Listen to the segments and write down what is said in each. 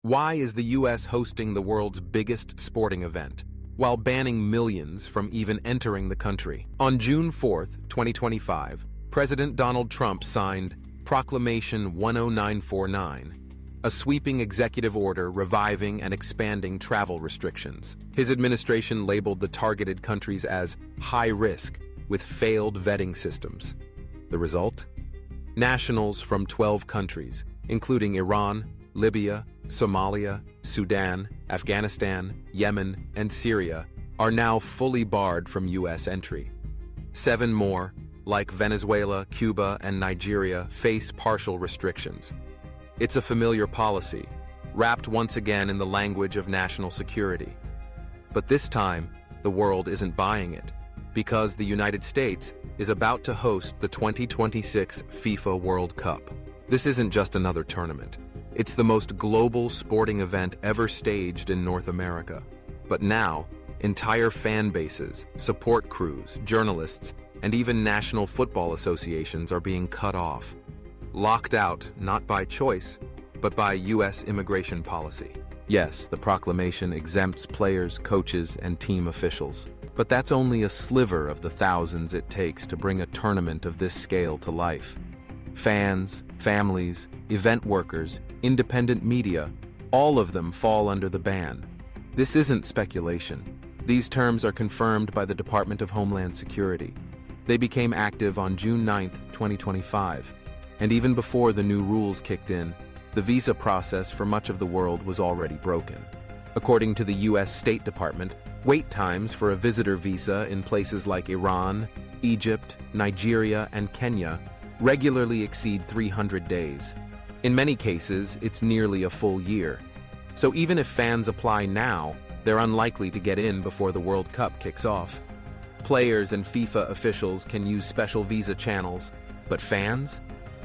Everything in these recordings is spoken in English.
Why is the US hosting the world's biggest sporting event, while banning millions from even entering the country? On June 4th, 2025, President Donald Trump signed Proclamation 10949, a sweeping executive order reviving and expanding travel restrictions. His administration labeled the targeted countries as high risk, with failed vetting systems. The result? Nationals from 12 countries, including Iran, Libya, Somalia, Sudan, Afghanistan, Yemen, and Syria, are now fully barred from U.S. entry. 7 more, like Venezuela, Cuba, and Nigeria, face partial restrictions. It's a familiar policy, wrapped once again in the language of national security. But this time, the world isn't buying it, because the United States is about to host the 2026 FIFA World Cup. This isn't just another tournament. It's the most global sporting event ever staged in North America. But now, entire fan bases, support crews, journalists, and even national football associations are being cut off. Locked out, not by choice, but by U.S. immigration policy. Yes, the proclamation exempts players, coaches, and team officials. But that's only a sliver of the thousands it takes to bring a tournament of this scale to life. Fans, families, event workers, independent media, all of them fall under the ban. This isn't speculation. These terms are confirmed by the Department of Homeland Security. They became active on June 9, 2025. And even before the new rules kicked in, the visa process for much of the world was already broken. According to the U.S. State Department, wait times for a visitor visa in places like Iran, Egypt, Nigeria, and Kenya regularly exceed 300 days. In many cases, it's nearly a full year. So even if fans apply now, they're unlikely to get in before the World Cup kicks off. Players and FIFA officials can use special visa channels, but fans?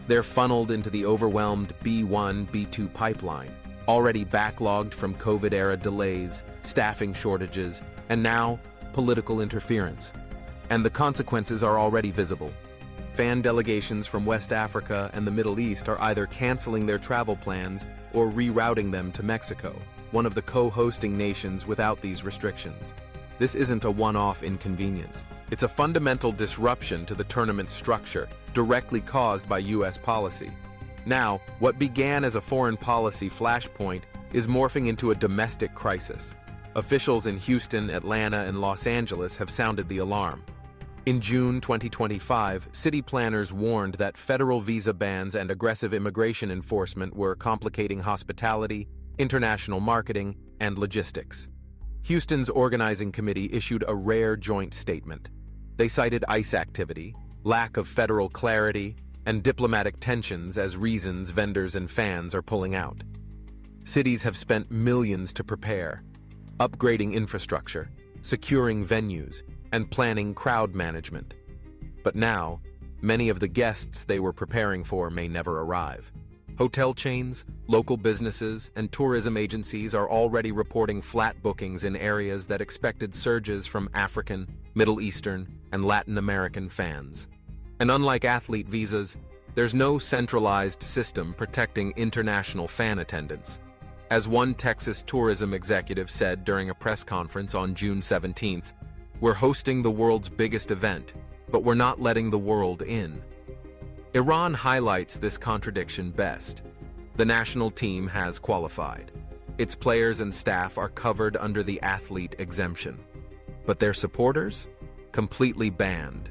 They're funneled into the overwhelmed B1, B2 pipeline, already backlogged from COVID-era delays, staffing shortages, and now political interference. And the consequences are already visible. Fan delegations from West Africa and the Middle East are either canceling their travel plans or rerouting them to Mexico, one of the co-hosting nations without these restrictions. This isn't a one-off inconvenience. It's a fundamental disruption to the tournament's structure, directly caused by U.S. policy. Now, what began as a foreign policy flashpoint is morphing into a domestic crisis. Officials in Houston, Atlanta, and Los Angeles have sounded the alarm. In June 2025, city planners warned that federal visa bans and aggressive immigration enforcement were complicating hospitality, international marketing, and logistics. Houston's organizing committee issued a rare joint statement. They cited ICE activity, lack of federal clarity, and diplomatic tensions as reasons vendors and fans are pulling out. Cities have spent millions to prepare, upgrading infrastructure, securing venues, and planning crowd management. But now, many of the guests they were preparing for may never arrive. Hotel chains, local businesses, and tourism agencies are already reporting flat bookings in areas that expected surges from African, Middle Eastern, and Latin American fans. And unlike athlete visas, there's no centralized system protecting international fan attendance. As one Texas tourism executive said during a press conference on June 17th, "We're hosting the world's biggest event, but we're not letting the world in." Iran highlights this contradiction best. The national team has qualified. Its players and staff are covered under the athlete exemption. But their supporters? Completely banned.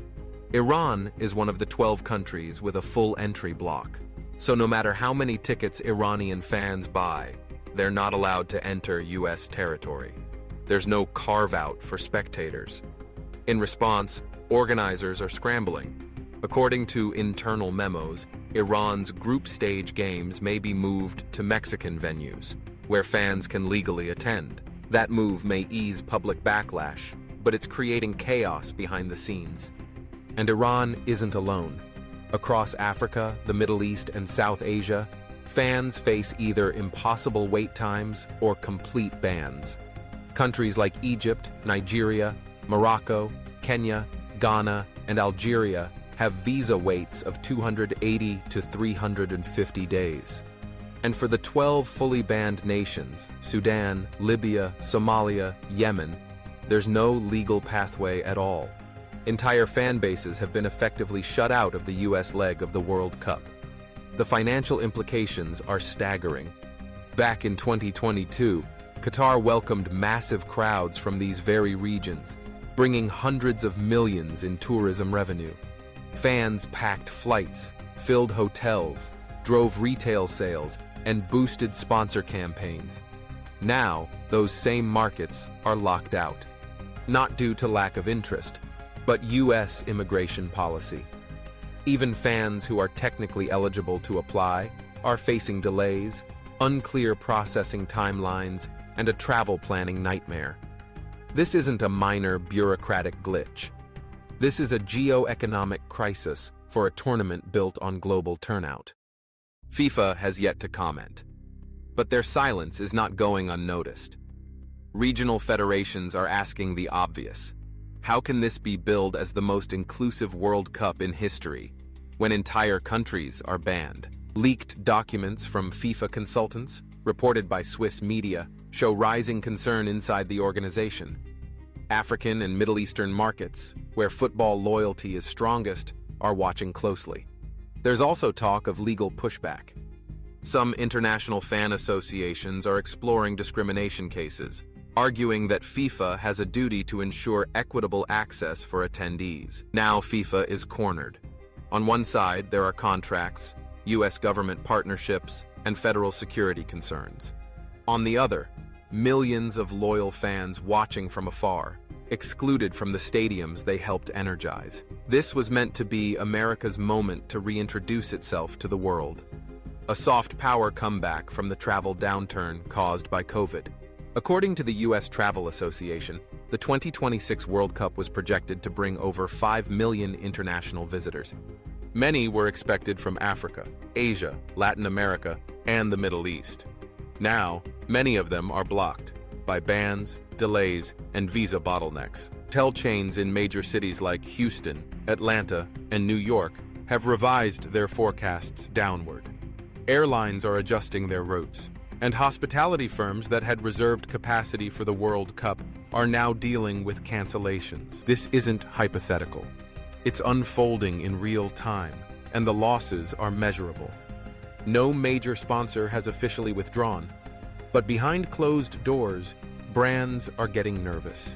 Iran is one of the 12 countries with a full entry block. So no matter how many tickets Iranian fans buy, they're not allowed to enter U.S. territory. There's no carve-out for spectators. In response, organizers are scrambling. According to internal memos, Iran's group stage games may be moved to Mexican venues, where fans can legally attend. That move may ease public backlash, but it's creating chaos behind the scenes. And Iran isn't alone. Across Africa, the Middle East, and South Asia, fans face either impossible wait times or complete bans. Countries like Egypt, Nigeria, Morocco, Kenya, Ghana, and Algeria have visa waits of 280 to 350 days. And for the 12 fully banned nations, Sudan, Libya, Somalia, Yemen, there's no legal pathway at all. Entire fan bases have been effectively shut out of the US leg of the World Cup. The financial implications are staggering. Back in 2022, Qatar welcomed massive crowds from these very regions, bringing hundreds of millions in tourism revenue. Fans packed flights, filled hotels, drove retail sales, and boosted sponsor campaigns. Now, those same markets are locked out. Not due to lack of interest, but US immigration policy. Even fans who are technically eligible to apply are facing delays, unclear processing timelines, and a travel planning nightmare. This isn't a minor bureaucratic glitch. This is a geo-economic crisis for a tournament built on global turnout. FIFA has yet to comment, but their silence is not going unnoticed. Regional federations are asking the obvious. How can this be billed as the most inclusive World Cup in history when entire countries are banned? Leaked documents from FIFA consultants, reported by Swiss media, show rising concern inside the organization. African and Middle Eastern markets, where football loyalty is strongest, are watching closely. There's also talk of legal pushback. Some international fan associations are exploring discrimination cases, arguing that FIFA has a duty to ensure equitable access for attendees. Now FIFA is cornered. On one side, there are contracts, US government partnerships, and federal security concerns. On the other, millions of loyal fans watching from afar, excluded from the stadiums they helped energize. This was meant to be America's moment to reintroduce itself to the world. A soft power comeback from the travel downturn caused by COVID. According to the US Travel Association, the 2026 World Cup was projected to bring over 5 million international visitors. Many were expected from Africa, Asia, Latin America, and the Middle East. Now, many of them are blocked by bans, delays, and visa bottlenecks. Hotel chains in major cities like Houston, Atlanta, and New York have revised their forecasts downward. Airlines are adjusting their routes, and hospitality firms that had reserved capacity for the World Cup are now dealing with cancellations. This isn't hypothetical. It's unfolding in real time, and the losses are measurable. No major sponsor has officially withdrawn, but behind closed doors, brands are getting nervous.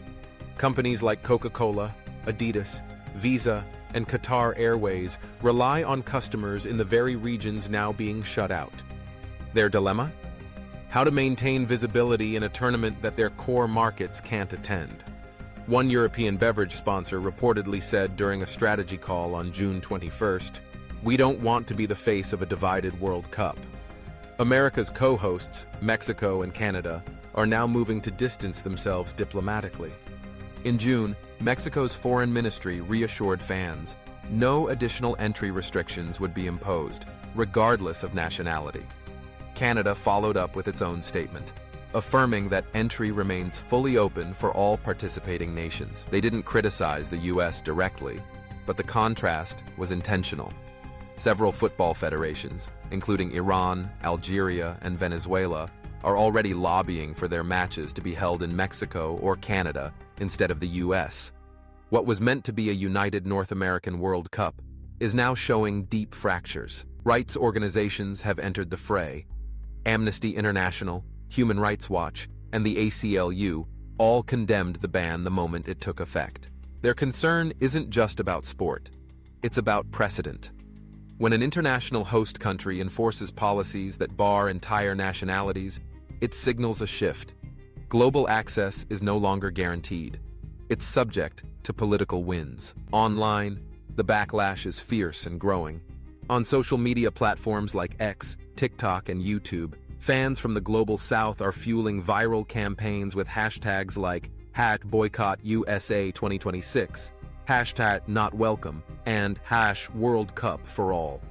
Companies like Coca-Cola, Adidas, Visa, and Qatar Airways rely on customers in the very regions now being shut out. Their dilemma? How to maintain visibility in a tournament that their core markets can't attend. One European beverage sponsor reportedly said during a strategy call on June 21st, "We don't want to be the face of a divided World Cup." America's co-hosts, Mexico and Canada, are now moving to distance themselves diplomatically. In June, Mexico's foreign ministry reassured fans no additional entry restrictions would be imposed, regardless of nationality. Canada followed up with its own statement, affirming that entry remains fully open for all participating nations. They didn't criticize the US directly, but the contrast was intentional. Several football federations, including Iran, Algeria, and Venezuela, are already lobbying for their matches to be held in Mexico or Canada instead of the US. What was meant to be a united North American World Cup is now showing deep fractures. Rights organizations have entered the fray. Amnesty International, Human Rights Watch, and the ACLU all condemned the ban the moment it took effect. Their concern isn't just about sport, it's about precedent. When an international host country enforces policies that bar entire nationalities, it signals a shift. Global access is no longer guaranteed. It's subject to political winds. Online, the backlash is fierce and growing. On social media platforms like X, TikTok, and YouTube, fans from the global south are fueling viral campaigns with hashtags like #BoycottUSA 2026, #NotWelcome, and #WorldCupForAll.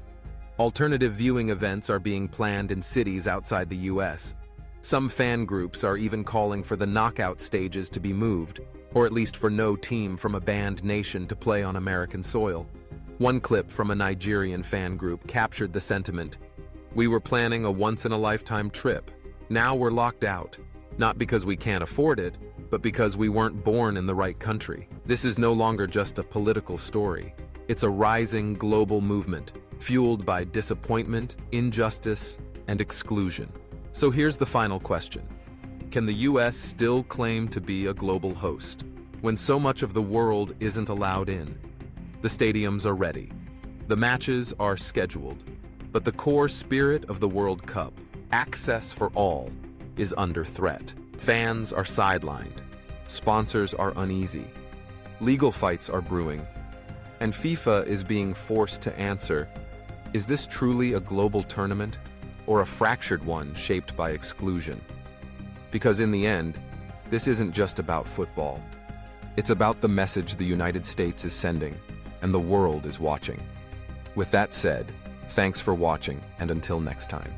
Alternative viewing events are being planned in cities outside the US. Some fan groups are even calling for the knockout stages to be moved, or at least for no team from a banned nation to play on American soil. One clip from a Nigerian fan group captured the sentiment, We were planning a once-in-a-lifetime trip. Now we're locked out, not because we can't afford it, but because we weren't born in the right country. This is no longer just a political story. It's a rising global movement, fueled by disappointment, injustice, and exclusion. So here's the final question. Can the US still claim to be a global host when so much of the world isn't allowed in? The stadiums are ready. The matches are scheduled. But the core spirit of the World Cup, access for all, is under threat. Fans are sidelined. Sponsors are uneasy. Legal fights are brewing. And FIFA is being forced to answer, is this truly a global tournament or a fractured one shaped by exclusion? Because in the end, this isn't just about football. It's about the message the United States is sending, and the world is watching. With that said, thanks for watching, and until next time.